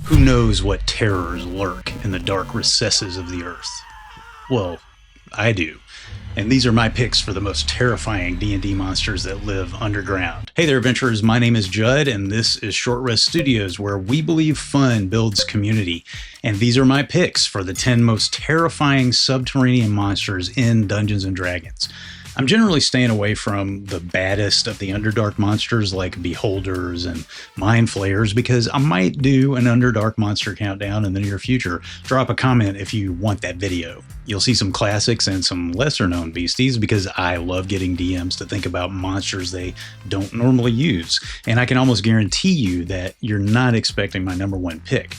Who knows what terrors lurk in the dark recesses of the earth? Well, I do. And these are my picks for the most terrifying D&D monsters that live underground. Hey there, adventurers. My name is Judd, and this is Short Rest Studios, where we believe fun builds community. And these are my picks for the 10 most terrifying subterranean monsters in Dungeons & Dragons. I'm generally staying away from the baddest of the Underdark monsters like Beholders and Mind Flayers because I might do an Underdark monster countdown in the near future. Drop a comment if you want that video. You'll see some classics and some lesser known beasties because I love getting DMs to think about monsters they don't normally use. And I can almost guarantee you that you're not expecting my number one pick.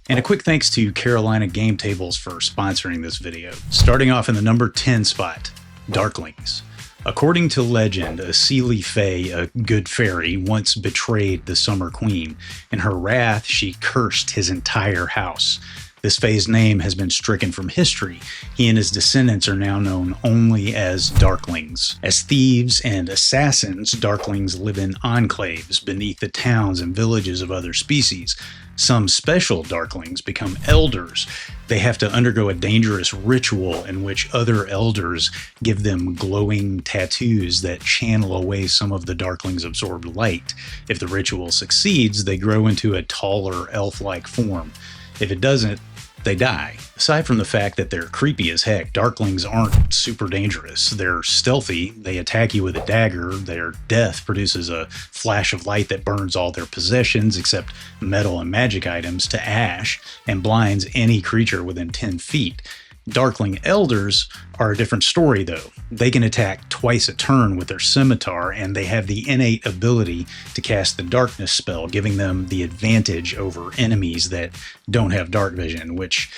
And a quick thanks to Carolina Game Tables for sponsoring this video. Starting off in the number 10 spot. Darklings. According to legend, a Seelie Fae, a good fairy, once betrayed the Summer Queen. In her wrath, she cursed his entire house. This Fae's name has been stricken from history. He and his descendants are now known only as Darklings. As thieves and assassins, Darklings live in enclaves beneath the towns and villages of other species. Some special Darklings become elders. They have to undergo a dangerous ritual in which other elders give them glowing tattoos that channel away some of the Darklings' absorbed light. If the ritual succeeds, they grow into a taller, elf-like form. If it doesn't, they die. Aside from the fact that they're creepy as heck, Darklings aren't super dangerous. They're stealthy, they attack you with a dagger, their death produces a flash of light that burns all their possessions except metal and magic items to ash and blinds any creature within 10 feet. Darkling Elders are a different story though. They can attack twice a turn with their scimitar, and they have the innate ability to cast the darkness spell, giving them the advantage over enemies that don't have dark vision, which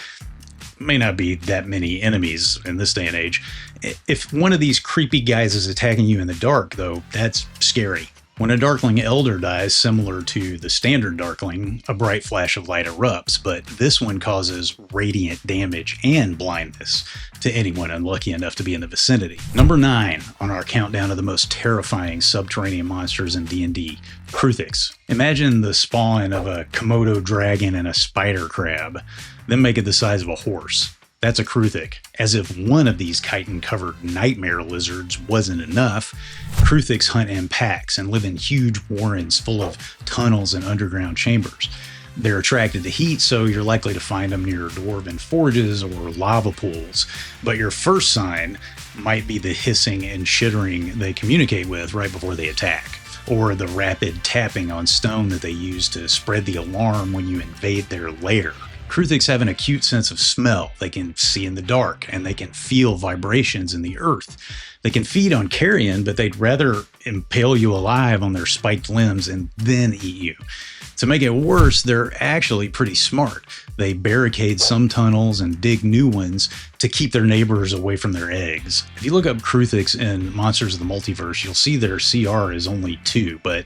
may not be that many enemies in this day and age. If one of these creepy guys is attacking you in the dark though, that's scary. When a Darkling Elder dies, similar to the standard Darkling, a bright flash of light erupts, but this one causes radiant damage and blindness to anyone unlucky enough to be in the vicinity. Number 9 on our countdown of the most terrifying subterranean monsters in D&D, Kruthiks. Imagine the spawn of a Komodo dragon and a spider crab, then make it the size of a horse. That's a Kruthik. As if one of these chitin-covered nightmare lizards wasn't enough, Kruthiks hunt in packs and live in huge warrens full of tunnels and underground chambers. They're attracted to heat, so you're likely to find them near dwarven forges or lava pools. But your first sign might be the hissing and chittering they communicate with right before they attack, or the rapid tapping on stone that they use to spread the alarm when you invade their lair. Kruthiks have an acute sense of smell. They can see in the dark, and they can feel vibrations in the earth. They can feed on carrion, but they'd rather impale you alive on their spiked limbs and then eat you. To make it worse, they're actually pretty smart. They barricade some tunnels and dig new ones to keep their neighbors away from their eggs. If you look up Kruthiks in Monsters of the Multiverse, you'll see their CR is only 2, but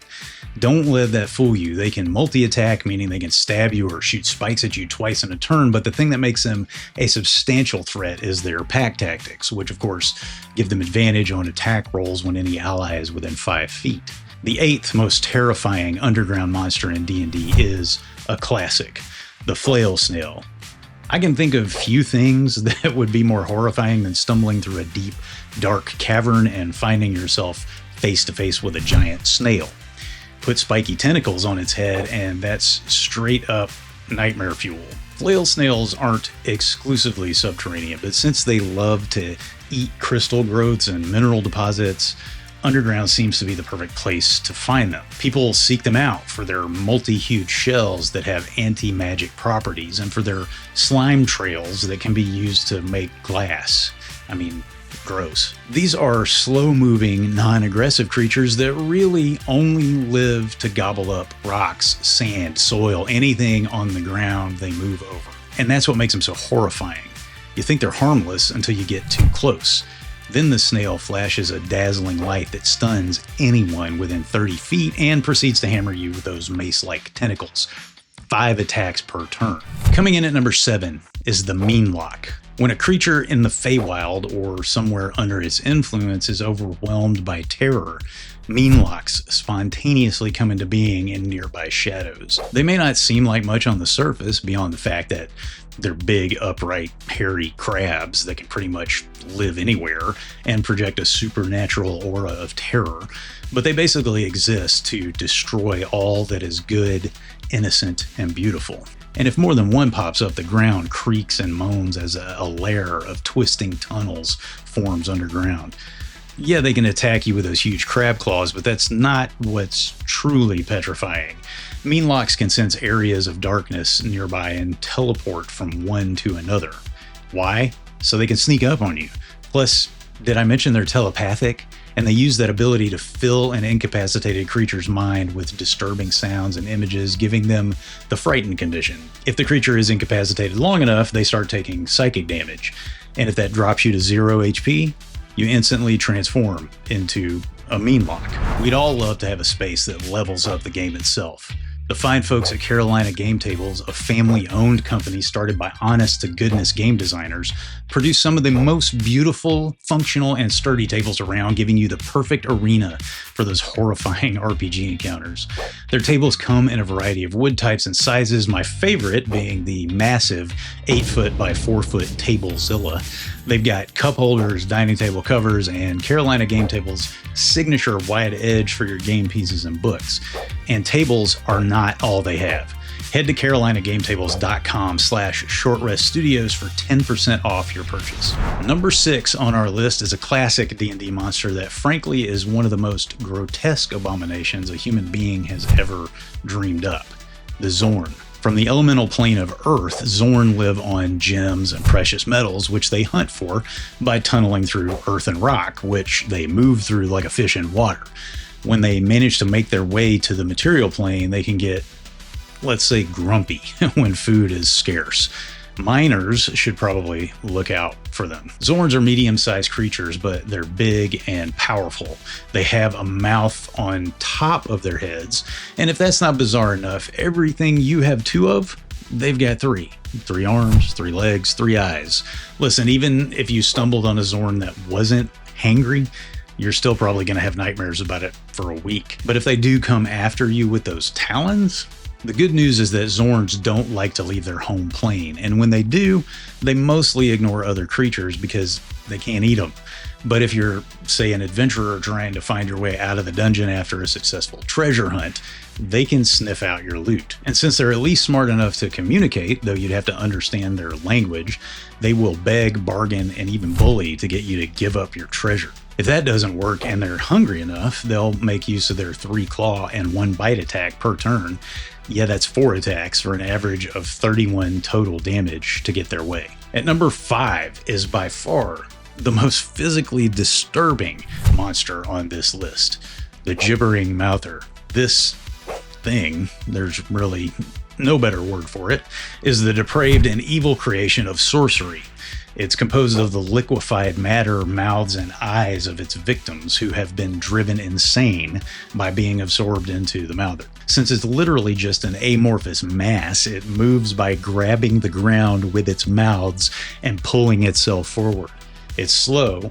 don't let that fool you. They can multi-attack, meaning they can stab you or shoot spikes at you twice in a turn, but the thing that makes them a substantial threat is their pack tactics, which of course give them advantage on attack rolls when any ally is within 5 feet. The 8th most terrifying underground monster in D&D is a classic, the Flail Snail. I can think of few things that would be more horrifying than stumbling through a deep, dark cavern and finding yourself face to face with a giant snail. Put spiky tentacles on its head, and that's straight up nightmare fuel. Flail snails aren't exclusively subterranean, but since they love to eat crystal growths and mineral deposits, underground seems to be the perfect place to find them. People seek them out for their multi-hued shells that have anti-magic properties and for their slime trails that can be used to make glass. I mean, gross. These are slow-moving, non-aggressive creatures that really only live to gobble up rocks, sand, soil, anything on the ground they move over. And that's what makes them so horrifying. You think they're harmless until you get too close. Then the snail flashes a dazzling light that stuns anyone within 30 feet and proceeds to hammer you with those mace-like tentacles. 5 attacks per turn. Coming in at number 7 is the Meenlock. When a creature in the Feywild or somewhere under its influence is overwhelmed by terror, Meenlocks spontaneously come into being in nearby shadows. They may not seem like much on the surface beyond the fact that they're big, upright, hairy crabs that can pretty much live anywhere and project a supernatural aura of terror, but they basically exist to destroy all that is good, innocent, and beautiful. And if more than one pops up, the ground creaks and moans as a lair of twisting tunnels forms underground. Yeah, they can attack you with those huge crab claws, but that's not what's truly petrifying. Meenlocks can sense areas of darkness nearby and teleport from one to another. Why? So they can sneak up on you. Plus, did I mention they're telepathic? And they use that ability to fill an incapacitated creature's mind with disturbing sounds and images, giving them the frightened condition. If the creature is incapacitated long enough, they start taking psychic damage. And if that drops you to 0 HP, you instantly transform into a Meenlock. We'd all love to have a space that levels up the game itself. The fine folks at Carolina Game Tables, a family-owned company started by honest-to-goodness game designers, produce some of the most beautiful, functional, and sturdy tables around, giving you the perfect arena for those horrifying RPG encounters. Their tables come in a variety of wood types and sizes, my favorite being the massive 8-foot by 4-foot Tablezilla. They've got cup holders, dining table covers, and Carolina Game Tables' signature wide edge for your game pieces and books. And tables are not all they have. Head to carolinagameTables.com/shortreststudios for 10% off your purchase. Number 6 on our list is a classic D&D monster that frankly is one of the most grotesque abominations a human being has ever dreamed up, the Xorn. From the elemental plane of Earth, Xorn live on gems and precious metals, which they hunt for by tunneling through earth and rock, which they move through like a fish in water. When they manage to make their way to the material plane, they can get, let's say, grumpy when food is scarce. Miners should probably look out for them. Xorns are medium-sized creatures, but they're big and powerful. They have a mouth on top of their heads, and if that's not bizarre enough, everything you have 2 of, they've got 3. 3 arms, 3 legs, 3 eyes. Listen, even if you stumbled on a Xorn that wasn't hangry, you're still probably going to have nightmares about it for a week. But if they do come after you with those talons, the good news is that Xorns don't like to leave their home plane, and when they do, they mostly ignore other creatures because they can't eat them. But if you're, say, an adventurer trying to find your way out of the dungeon after a successful treasure hunt, they can sniff out your loot. And since they're at least smart enough to communicate, though you'd have to understand their language, they will beg, bargain, and even bully to get you to give up your treasure. If that doesn't work and they're hungry enough, they'll make use of their 3 claw and 1 bite attack per turn. Yeah, that's 4 attacks for an average of 31 total damage to get their way. At number 5 is by far the most physically disturbing monster on this list, the Gibbering Mouther. This thing, there's really no better word for it, is the depraved and evil creation of sorcery. It's composed of the liquefied matter, mouths, and eyes of its victims who have been driven insane by being absorbed into the Mouther. Since it's literally just an amorphous mass, it moves by grabbing the ground with its mouths and pulling itself forward. It's slow,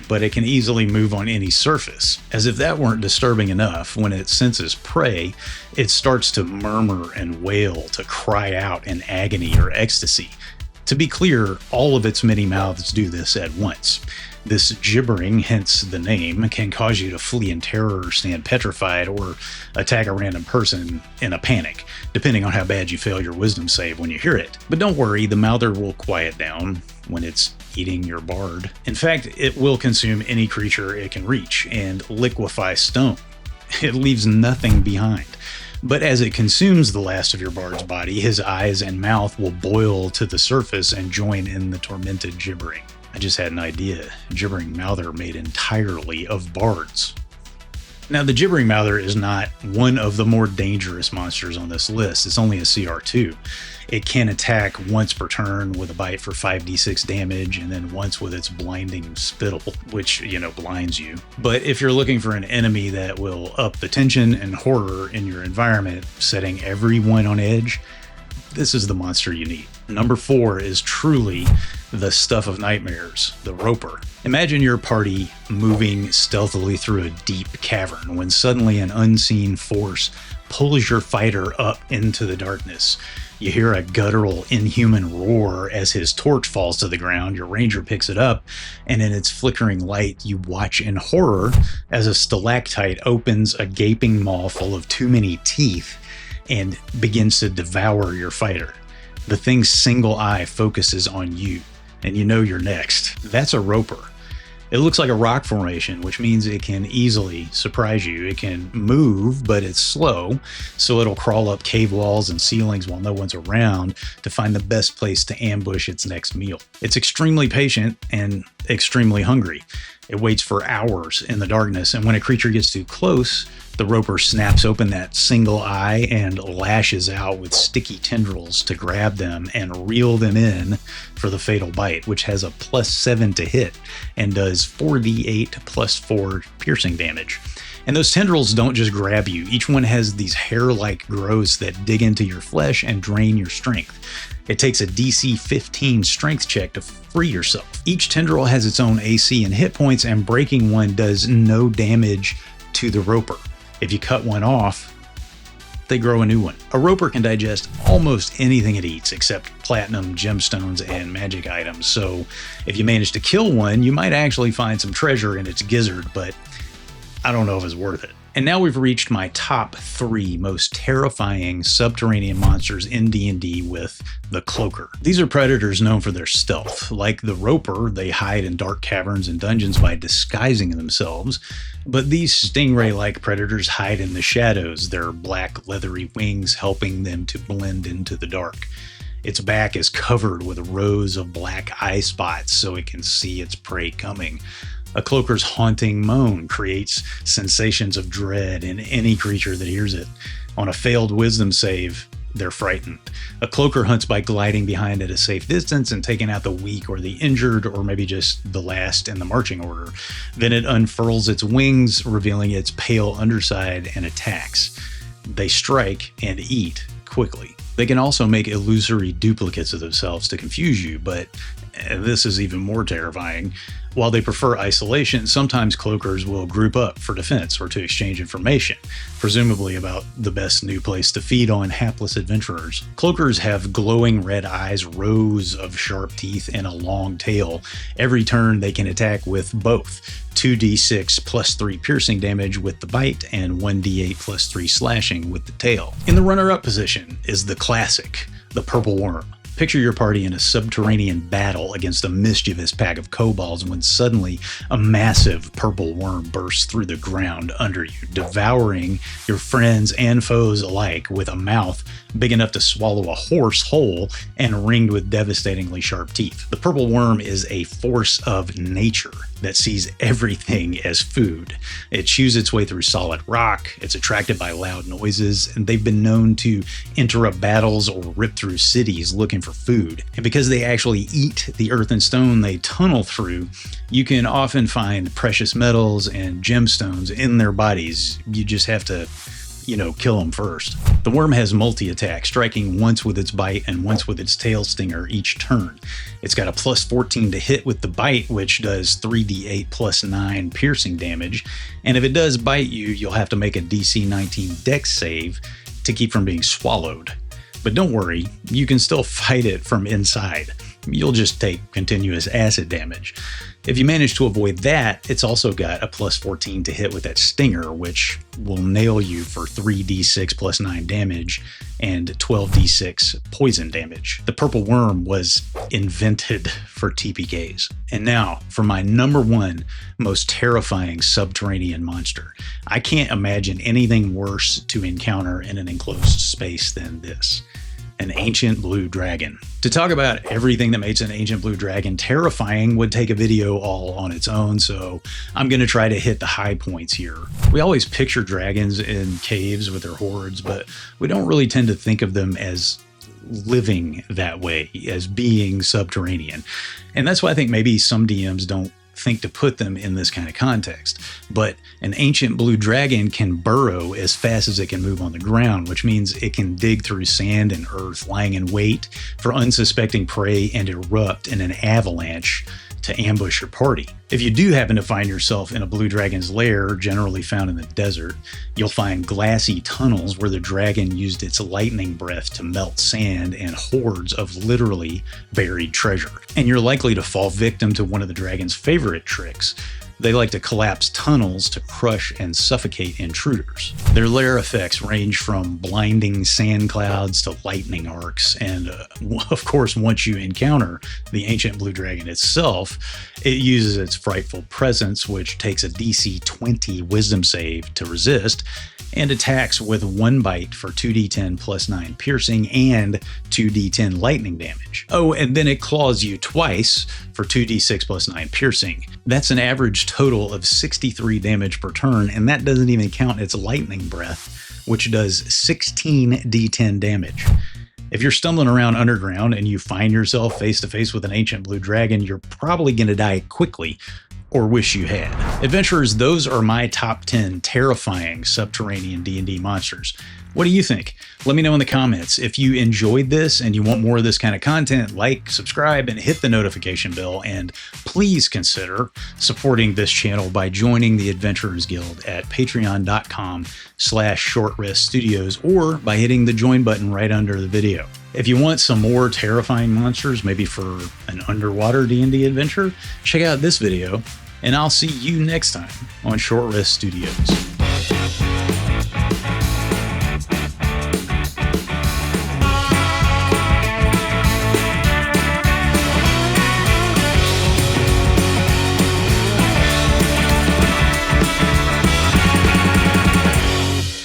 but it can easily move on any surface. As if that weren't disturbing enough, when it senses prey, it starts to murmur and wail, to cry out in agony or ecstasy. To be clear, all of its many mouths do this at once. This gibbering, hence the name, can cause you to flee in terror or stand petrified or attack a random person in a panic, depending on how bad you fail your wisdom save when you hear it. But don't worry, the Mouther will quiet down when it's eating your bard. In fact, it will consume any creature it can reach and liquefy stone. It leaves nothing behind. But as it consumes the last of your bard's body, his eyes and mouth will boil to the surface and join in the tormented gibbering. I just had an idea. Gibbering Mouther made entirely of bards. Now, the Gibbering Mouther is not one of the more dangerous monsters on this list. It's only a CR2. It can attack once per turn with a bite for 5d6 damage, and then once with its blinding spittle, which, blinds you. But if you're looking for an enemy that will up the tension and horror in your environment, setting everyone on edge, this is the monster you need. Number 4 is truly the stuff of nightmares, the Roper. Imagine your party moving stealthily through a deep cavern when suddenly an unseen force pulls your fighter up into the darkness. You hear a guttural, inhuman roar as his torch falls to the ground. Your ranger picks it up, and in its flickering light, you watch in horror as a stalactite opens a gaping maw full of too many teeth and begins to devour your fighter. The thing's single eye focuses on you, and you know you're next. That's a Roper. It looks like a rock formation, which means it can easily surprise you. It can move, but it's slow, so it'll crawl up cave walls and ceilings while no one's around to find the best place to ambush its next meal. It's extremely patient and extremely hungry. It waits for hours in the darkness, and when a creature gets too close, the Roper snaps open that single eye and lashes out with sticky tendrils to grab them and reel them in for the fatal bite, which has a +7 to hit and does 4d8 +4 piercing damage. And those tendrils don't just grab you. Each one has these hair-like growths that dig into your flesh and drain your strength. It takes a DC 15 strength check to free yourself. Each tendril has its own AC and hit points, and breaking one does no damage to the Roper. If you cut one off, they grow a new one. A Roper can digest almost anything it eats except platinum, gemstones, and magic items. So if you manage to kill one, you might actually find some treasure in its gizzard, but I don't know if it's worth it. And now we've reached my top 3 most terrifying subterranean monsters in D&D with the Cloaker. These are predators known for their stealth. Like the Roper, they hide in dark caverns and dungeons by disguising themselves. But these stingray-like predators hide in the shadows, their black leathery wings helping them to blend into the dark. Its back is covered with rows of black eye spots so it can see its prey coming. A Cloaker's haunting moan creates sensations of dread in any creature that hears it. On a failed wisdom save, they're frightened. A Cloaker hunts by gliding behind at a safe distance and taking out the weak or the injured, or maybe just the last in the marching order. Then it unfurls its wings, revealing its pale underside, and attacks. They strike and eat quickly. They can also make illusory duplicates of themselves to confuse you, but this is even more terrifying. While they prefer isolation, sometimes Cloakers will group up for defense or to exchange information, presumably about the best new place to feed on hapless adventurers. Cloakers have glowing red eyes, rows of sharp teeth, and a long tail. Every turn they can attack with both 2d6 +3 piercing damage with the bite and 1d8 +3 slashing with the tail. In the runner-up position is the classic, the Purple Worm. Picture your party in a subterranean battle against a mischievous pack of kobolds when suddenly a massive purple worm bursts through the ground under you, devouring your friends and foes alike with a mouth big enough to swallow a horse whole and ringed with devastatingly sharp teeth. The purple worm is a force of nature that sees everything as food. It chews its way through solid rock, it's attracted by loud noises, and they've been known to interrupt battles or rip through cities looking for food. And because they actually eat the earth and stone they tunnel through, you can often find precious metals and gemstones in their bodies. You just have to kill them first. The worm has multi-attack, striking once with its bite and once with its tail stinger each turn. It's got a +14 to hit with the bite, which does 3d8 +9 piercing damage. And if it does bite you, you'll have to make a DC 19 dex save to keep from being swallowed. But don't worry, you can still fight it from inside. You'll just take continuous acid damage. If you manage to avoid that, it's also got a +14 to hit with that stinger, which will nail you for 3d6 +9 damage and 12d6 poison damage. The purple worm was invented for TPKs. And now for my number 1 most terrifying subterranean monster. I can't imagine anything worse to encounter in an enclosed space than this. An ancient blue dragon. To talk about everything that makes an ancient blue dragon terrifying would take a video all on its own, so I'm going to try to hit the high points here. We always picture dragons in caves with their hordes, but we don't really tend to think of them as living that way, as being subterranean. And that's why I think maybe some DMs don't think to put them in this kind of context. But an ancient blue dragon can burrow as fast as it can move on the ground, which means it can dig through sand and earth, lying in wait for unsuspecting prey and erupt in an avalanche to ambush your party. If you do happen to find yourself in a blue dragon's lair, generally found in the desert, you'll find glassy tunnels where the dragon used its lightning breath to melt sand and hordes of literally buried treasure. And you're likely to fall victim to one of the dragon's favorite tricks. They like to collapse tunnels to crush and suffocate intruders. Their lair effects range from blinding sand clouds to lightning arcs, and of course, once you encounter the ancient blue dragon itself, it uses its frightful presence, which takes a DC 20 wisdom save to resist, and attacks with 1 bite for 2d10 plus 9 piercing and 2d10 lightning damage. Oh, and then it claws you twice for 2d6 plus 9 piercing. That's an average total of 63 damage per turn, and that doesn't even count its lightning breath, which does 16 d10 damage. If you're stumbling around underground and you find yourself face to face with an ancient blue dragon, you're probably going to die quickly, or wish you had. Adventurers, those are my top 10 terrifying subterranean D&D monsters. What do you think? Let me know in the comments. If you enjoyed this and you want more of this kind of content, like, subscribe, and hit the notification bell. And please consider supporting this channel by joining the Adventurers Guild at patreon.com/shortreststudios or by hitting the join button right under the video. If you want some more terrifying monsters, maybe for an underwater D&D adventure, check out this video, and I'll see you next time on Short Rest Studios.